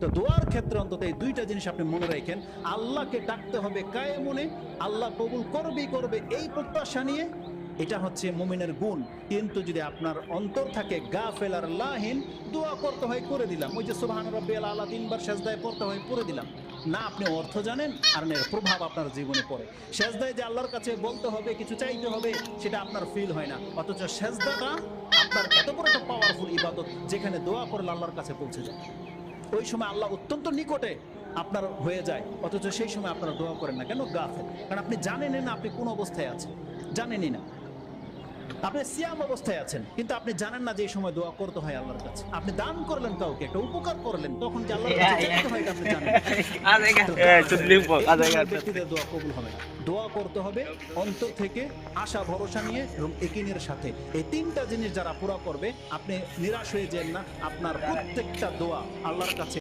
তো দোয়ার ক্ষেত্রে অন্তত এই দুইটা জিনিস আপনি মনে রাখেন, আল্লাহকে ডাকতে হবে কায়ে মনে, আল্লাহ কবুল করবেই করবে এই প্রত্যাশা নিয়ে। এটা হচ্ছে মুমিনের গুণ। কিন্তু যদি আপনার অন্তর থাকে গাফেল আর লাহিন, দোয়া করতে হয় করে দিলাম, ওই যে সুবহান রাব্বিয়াল আলা 3 বার সেজদায় পড়তে হয় পড়ে দিলাম, না আপনি অর্থ জানেন আর এর প্রভাব আপনার জীবনে পড়ে। সেজদায় যে আল্লাহর কাছে বলতে হবে, কিছু চাইতে হবে, সেটা আপনার ফিল হয় না, অথচ সেজদাটা আপনার এত বড় একটা পাওয়ারফুল ইবাদত, যেখানে দোয়া করলে আল্লাহর কাছে পৌঁছে যায়। ওই সময় আল্লাহ অত্যন্ত নিকটে আপনার হয়ে যায়, অথচ সেই সময় আপনারা দোয়া করেন না কেন? গাফেল। কারণ আপনি জানেনই না আপনি কোন অবস্থায় আছেন, জানেনই না। আপনি সিয়াম অবস্থায় আছেন, কিন্তু আপনি জানেন না যে এই সময় দোয়া করতে হয় আল্লাহর কাছে। আপনি দান করলেন, কাউকে একটা উপকার করলেন, তখন যে আল্লাহর কাছে চাইতে হয় এটা আপনি জানেন। ব্যক্তিদের দোয়া কবুল হবে না। দোয়া করতে হবে অন্তর থেকে, আশা ভরসা নিয়ে এবং একিনের সাথে। এই তিনটা জিনিস যারা পুরা করবে, আপনি নিরাশ হয়ে যান না, আপনার প্রত্যেকটা দোয়া আল্লাহর কাছে